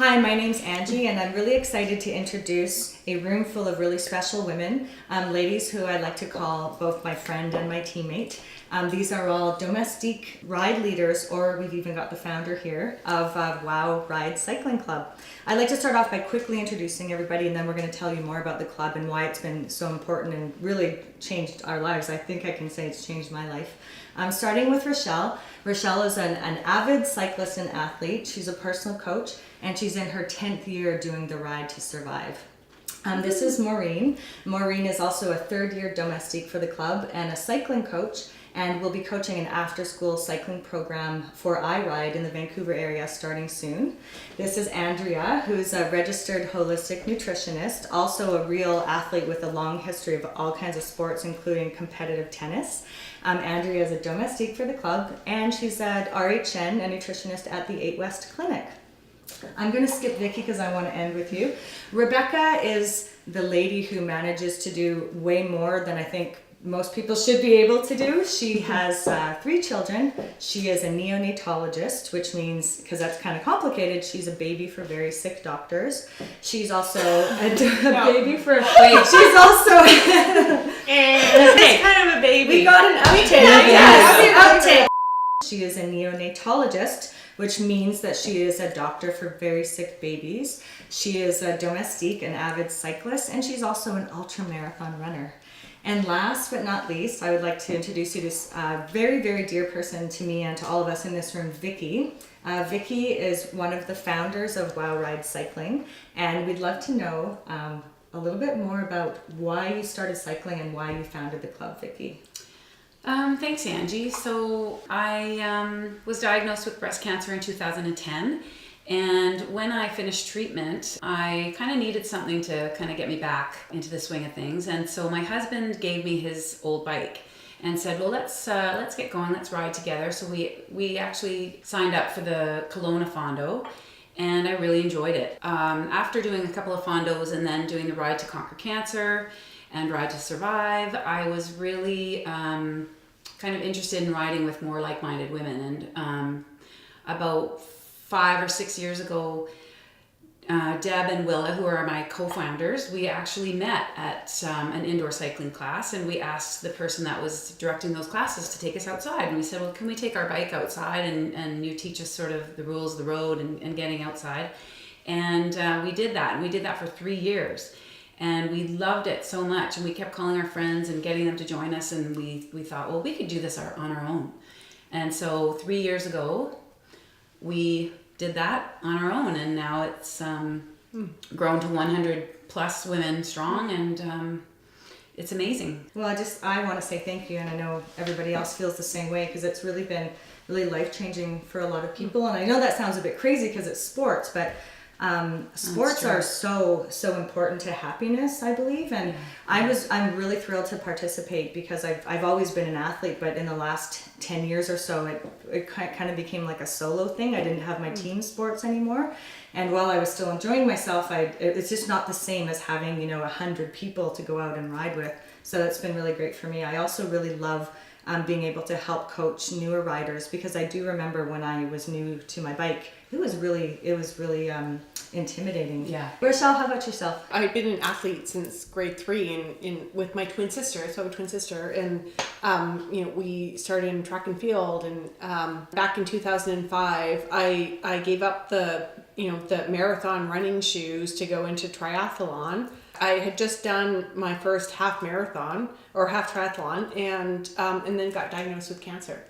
Hi, my name's Angie, and I'm really excited to introduce a room full of really special women, ladies who I like to call both my friend and my teammate. These are all domestique ride leaders, or we've even got the founder here of WowRide Cycling Club. I'd like to start off by quickly introducing everybody, and then we're going to tell you more about the club and why it's been so important and really changed our lives. I think I can say it's changed my life. Starting with Rochelle. Rochelle is an avid cyclist and athlete. She's a personal coach, and she's in her 10th year doing the Ride to Survive. This is Maureen. Maureen is also a third-year domestique for the club and a cycling coach, and will be coaching an after-school cycling program for iRide in the Vancouver area starting soon. This is Andrea, who's a registered holistic nutritionist, also a real athlete with a long history of all kinds of sports, including competitive tennis. Andrea is a domestique for the club, and she's at RHN, a nutritionist at the 8 West Clinic. I'm going to skip Vicki because I want to end with you. Rebecca is the lady who manages to do way more than I think most people should be able to do. She has 3 children. She is a neonatologist, which means, because that's kind of complicated, she's a baby for very sick doctors. She's also a baby for... Wait, she's also... It's kind of a baby. We got an outtake. Yes, an outtake. She is a neonatologist, which means that she is a doctor for very sick babies. She is a domestique, an avid cyclist, and she's also an ultra-marathon runner. And last but not least, I would like to introduce you to this very, very dear person to me and to all of us in this room, Vicki. Vicki is one of the founders of WowRide Cycling, and we'd love to know a little bit more about why you started cycling and why you founded the club, Vicki. Thanks, Angie. So I was diagnosed with breast cancer in 2010. And when I finished treatment, I kind of needed something to kind of get me back into the swing of things. And so my husband gave me his old bike and said, well, let's get going, let's ride together. So we actually signed up for the Kelowna Fondo, and I really enjoyed it. After doing a couple of Fondos and then doing the Ride to Conquer Cancer and Ride to Survive, I was really kind of interested in riding with more like-minded women. And about 5 or 6 years ago, Deb and Willa, who are my co-founders, we actually met at an indoor cycling class, and we asked the person that was directing those classes to take us outside. And we said, well, can we take our bike outside and you teach us sort of the rules of the road and getting outside? And we did that, and we did that for 3 years. And we loved it so much, and we kept calling our friends and getting them to join us, and we thought, well, we could do this on our own. And so 3 years ago, we did that on our own, and now it's grown to 100 plus women strong, and it's amazing. Well, I want to say thank you, and I know everybody else feels the same way, because it's really been really life-changing for a lot of people. And I know that sounds a bit crazy because it's sports, but sports are so important to happiness, I believe. And I'm really thrilled to participate because I've always been an athlete, but in the last 10 years or so, it kind of became like a solo thing. I didn't have my team sports anymore. And while I was still enjoying myself, it's just not the same as having, 100 people to go out and ride with. So it's been really great for me. I also really love being able to help coach newer riders, because I do remember when I was new to my bike, it was really intimidating. Yeah. Rochelle, how about yourself? I've been an athlete since grade 3 with my twin sister. So I have a twin sister, and we started in track and field, and back in 2005 I gave up the marathon running shoes to go into triathlon. I had just done my first half marathon or half triathlon, and then got diagnosed with cancer.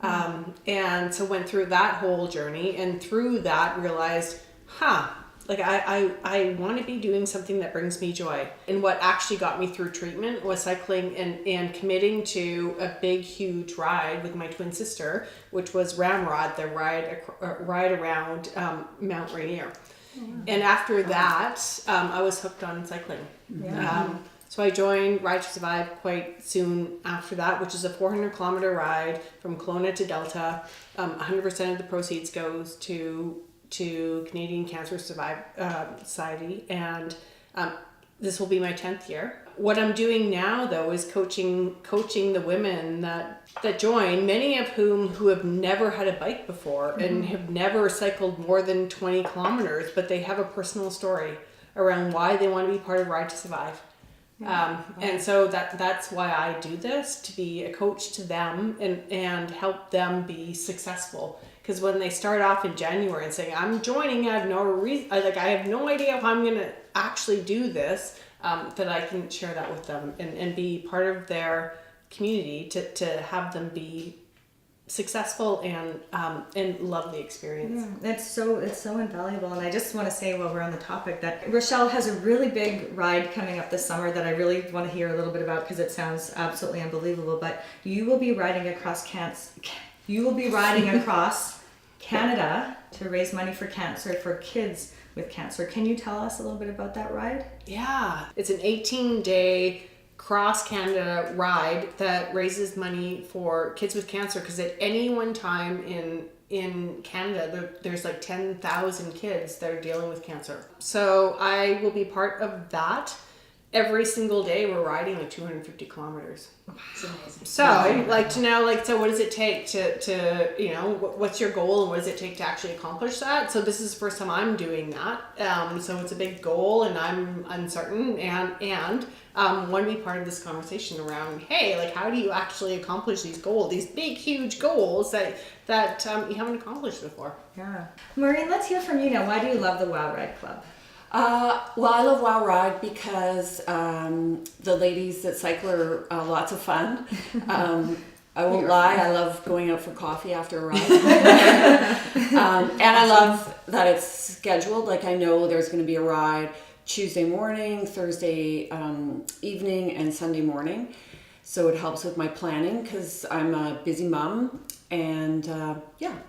And so went through that whole journey, and through that realized, I want to be doing something that brings me joy. And what actually got me through treatment was cycling and committing to a big, huge ride with my twin sister, which was Ramrod, the ride around Mount Rainier. And after that, I was hooked on cycling. Yeah. So I joined Ride to Survive quite soon after that, which is a 400-kilometer ride from Kelowna to Delta. 100% of the proceeds goes to Canadian Cancer Society, and this will be my 10th year. What I'm doing now, though, is coaching the women that join, many of who have never had a bike before and have never cycled more than 20 kilometers, but they have a personal story around why they want to be part of Ride to Survive. And so that's why I do this, to be a coach to them and help them be successful. Because when they start off in January and saying, I'm joining, I have no reason, I have no idea if I'm going to actually do this, that I can share that with them and be part of their community to have them be successful and love the experience. Yeah, it's so invaluable. And I just want to say, while we're on the topic, that Rochelle has a really big ride coming up this summer that I really want to hear a little bit about, because it sounds absolutely unbelievable. But you will be riding across Canada to raise money for cancer, for kids with cancer. Can you tell us a little bit about that ride? Yeah, it's an 18-day cross Canada ride that raises money for kids with cancer, because at any one time in Canada there's like 10,000 kids that are dealing with cancer. So I will be part of that. Every single day we're riding like 250 kilometers. It's amazing. So so what does it take to what's your goal, and what does it take to actually accomplish that? So this is the first time I'm doing that. So it's a big goal, and I'm uncertain and want to be part of this conversation around, hey, like, how do you actually accomplish these goals, these big, huge goals that you haven't accomplished before? Yeah. Maureen, let's hear from you now. Why do you love the WowRide Club? Well, I love WowRide because the ladies that cycle are lots of fun. I won't lie, I love going out for coffee after a ride. And I love that it's scheduled. Like, I know there's going to be a ride Tuesday morning, Thursday evening, and Sunday morning. So it helps with my planning, because I'm a busy mom. And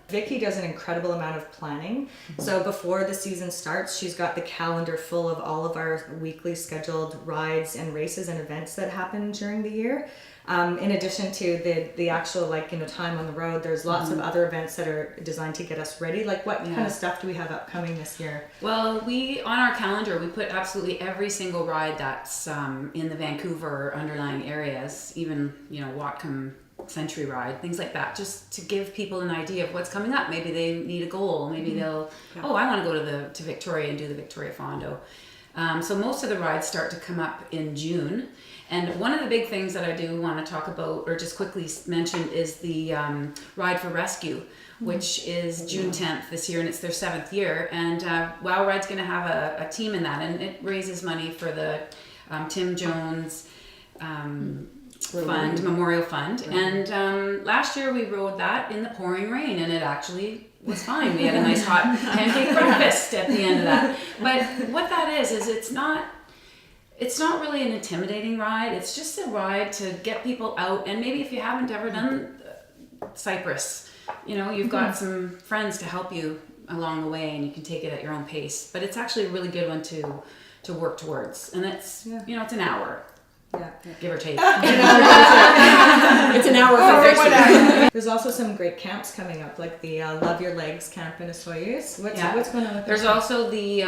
Vicki does an incredible amount of planning. So before the season starts, she's got the calendar full of all of our weekly scheduled rides and races and events that happen during the year. In addition to the actual time on the road, there's lots of other events that are designed to get us ready. Like, what kind of stuff do we have upcoming this year? Well, on our calendar, we put absolutely every single ride that's in the Vancouver underlying areas, even, Whatcom Century Ride, things like that, just to give people an idea of what's coming up. Maybe they need a goal. Maybe they'll, I want to go to Victoria and do the Victoria Fondo. So most of the rides start to come up in June. And one of the big things that I do want to talk about, or just quickly mention, is the Ride for Rescue, which is June 10th this year, and it's their 7th year. And WowRide's going to have a team in that, and it raises money for the Tim Jones Memorial Fund. And last year we rode that in the pouring rain, and it actually was fine. We had a nice hot pancake breakfast at the end of that. But what that is it's not really an intimidating ride. It's just a ride to get people out. And maybe if you haven't ever done Cyprus, you've got some friends to help you along the way, and you can take it at your own pace. But it's actually a really good one to work towards. And it's, it's an hour. Yeah, give or take. It's an hour for There's also some great camps coming up, like the Love Your Legs camp in Osoyoos. What's going on with There's also the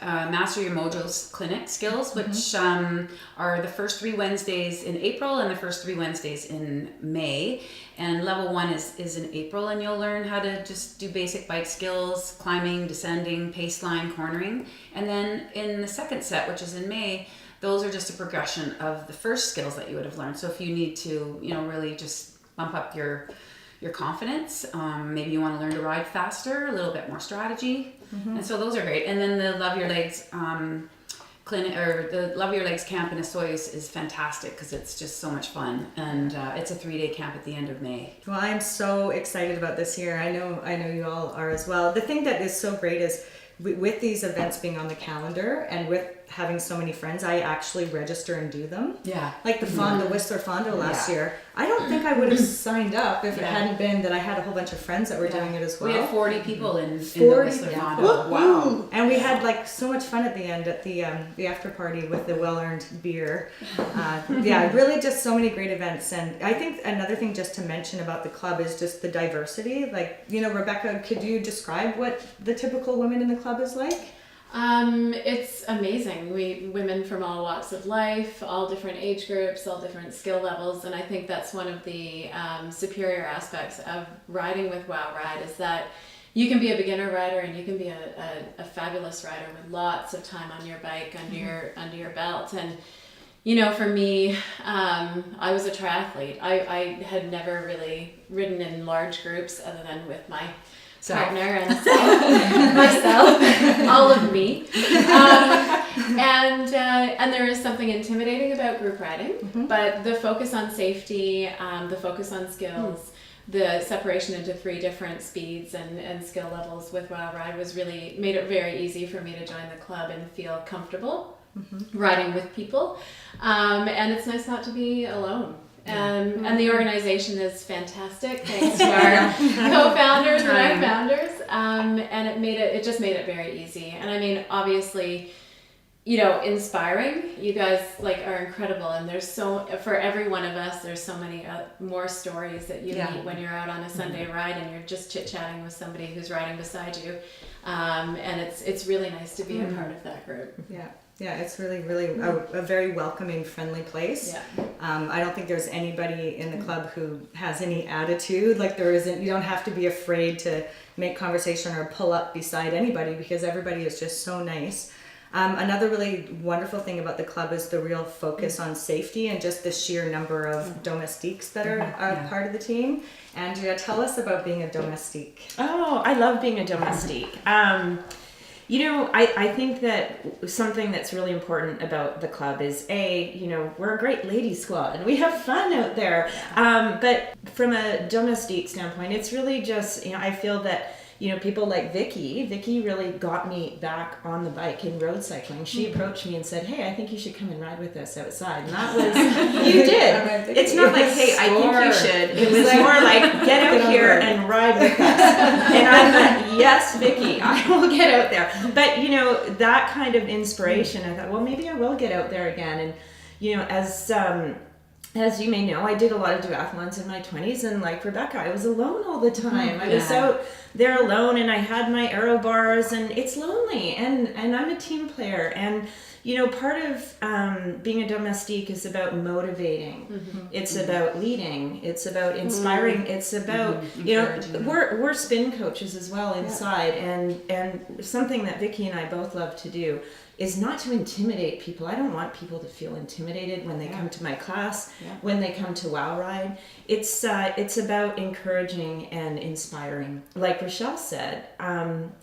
Master Your Mojo's clinic skills, which are the first 3 Wednesdays in April and the first 3 Wednesdays in May. And level 1 is in April, and you'll learn how to just do basic bike skills, climbing, descending, pace line, cornering. And then in the second set, which is in May, those are just a progression of the first skills that you would have learned. So if you need to, really just bump up your confidence, maybe you want to learn to ride faster, a little bit more strategy. And so those are great. And then the Love Your Legs clinic, or the Love Your Legs camp in Osoyoos, is fantastic because it's just so much fun. And it's a 3-day camp at the end of May. Well, I'm so excited about this year. I know you all are as well. The thing that is so great is with these events being on the calendar and with having so many friends, I actually register and do them. Yeah. Like the Whistler Fondo last year. I don't think I would have signed up if it hadn't been that I had a whole bunch of friends that were doing it as well. We had 40 people in the 40 Whistler yeah. Fondo. Wow. And we had so much fun at the end at the after party with the well-earned beer. Really just so many great events. And I think another thing just to mention about the club is just the diversity. Rebecca, could you describe what the typical woman in the club is like? It's amazing. Women from all walks of life, all different age groups, all different skill levels, and I think that's one of the superior aspects of riding with WowRide is that you can be a beginner rider and you can be a fabulous rider with lots of time on your bike under your belt. And for me, I was a triathlete. I had never really ridden in large groups other than with my partner and myself, all of me. And there is something intimidating about group riding, but the focus on safety, the focus on skills, the separation into 3 different speeds and skill levels with WowRide was really made it very easy for me to join the club and feel comfortable riding with people. And it's nice not to be alone. And the organization is fantastic, thanks to our co-founders and our founders. And it just made it very easy. And I mean, obviously, inspiring. You guys are incredible, and there's for every one of us, there's so many more stories that you meet when you're out on a Sunday ride and you're just chit-chatting with somebody who's riding beside you. And it's really nice to be a part of that group. Yeah, it's really, really a very welcoming, friendly place. Yeah. I don't think there's anybody in the club who has any attitude. There isn't. You don't have to be afraid to make conversation or pull up beside anybody because everybody is just so nice. Another really wonderful thing about the club is the real focus on safety and just the sheer number of domestiques that are part of the team. Andrea, tell us about being a domestique. Oh, I love being a domestique. I think that something that's really important about the club is we're a great lady squad and we have fun out there. But from a domestique standpoint, it's really just, I feel that, people like Vicki really got me back on the bike in road cycling. She approached me and said, "Hey, I think you should come and ride with us outside." And that was, you did. It's not like, "Hey, I think you should." It was more like, "Get out here and ride with us." And I'm like, "Yes, Vicki, I will get out there." But, that kind of inspiration, I thought, well, maybe I will get out there again. And, as you may know, I did a lot of duathlons in my 20s, and like Rebecca, I was alone all the time. I was out there alone, and I had my aero bars, and it's lonely, and I'm a team player. And, part of being a domestique is about motivating. It's about leading. It's about inspiring. It's about, we're spin coaches as well inside, and something that Vicki and I both love to do is not to intimidate people. I don't want people to feel intimidated when they come to my class, when they come to WowRide. It's about encouraging and inspiring. Like Rochelle said,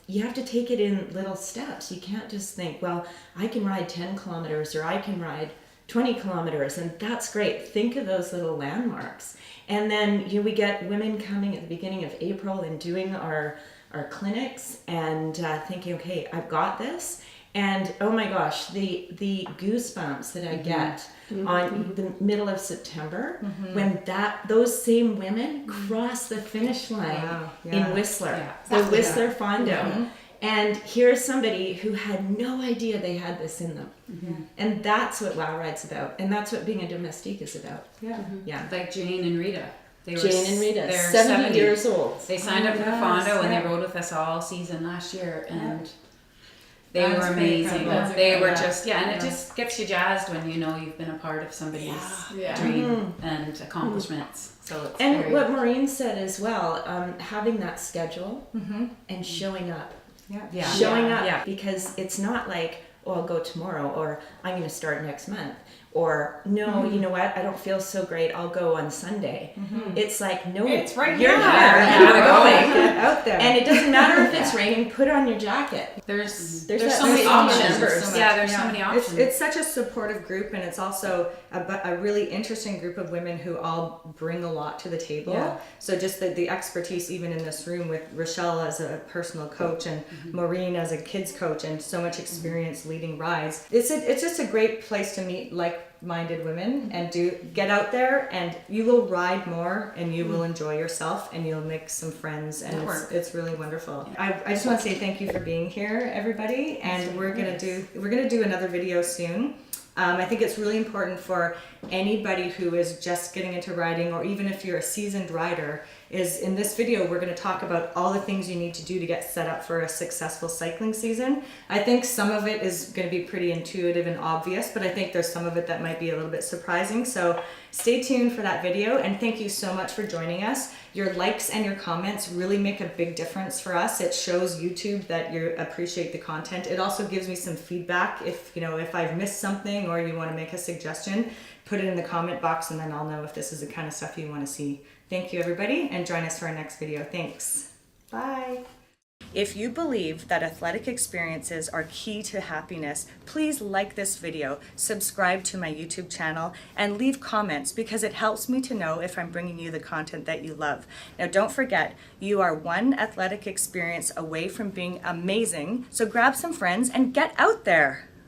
you have to take it in little steps. You can't just think, well, I can ride 10 kilometers or I can ride 20 kilometers, and that's great. Think of those little landmarks. And then we get women coming at the beginning of April and doing our clinics and thinking, okay, I've got this. And oh my gosh, the goosebumps that I get on the middle of September when those same women cross the finish line in Whistler, the Whistler Fondo. And here's somebody who had no idea they had this in them. And that's what WowRide's about. And that's what being a domestique is about. Like Jane and Rita. Jane and Rita, they're 70 years old. They signed up for the Fondo and they rode with us all season last year. And they were amazing. They were just, and it just gets you jazzed when you've been a part of somebody's dream and accomplishments. So it's what Maureen said as well, having that schedule and showing up. Showing up because it's not like, oh, I'll go tomorrow or I'm going to start next month. Or, no, you know what? I don't feel so great. I'll go on Sunday. It's like, no, it's right you're here. here. You're going. Get out there. And it doesn't matter if it's raining, put on your jacket. There's so many options. There's so many options. It's such a supportive group, and it's also a really interesting group of women who all bring a lot to the table. So just the expertise, even in this room, with Rochelle as a personal coach and Maureen as a kids coach, and so much experience leading rides. It's just a great place to meet like-minded women and get out there, and you will ride more, and you will enjoy yourself, and you'll make some friends, and it's really wonderful. I just want to say thank you for being here, everybody, and we're gonna do another video soon. I think it's really important for anybody who is just getting into riding, or even if you're a seasoned rider, is in this video, we're going to talk about all the things you need to do to get set up for a successful cycling season. I think some of it is going to be pretty intuitive and obvious, but I think there's some of it that might be a little bit surprising. So stay tuned for that video, and thank you so much for joining us. Your likes and your comments really make a big difference for us. It shows YouTube that you appreciate the content. It also gives me some feedback. If I've missed something or you want to make a suggestion, put it in the comment box and then I'll know if this is the kind of stuff you want to see. Thank you, everybody, and join us for our next video. Thanks. Bye. If you believe that athletic experiences are key to happiness, please like this video, subscribe to my YouTube channel, and leave comments because it helps me to know if I'm bringing you the content that you love. Now, don't forget, you are one athletic experience away from being amazing, so grab some friends and get out there.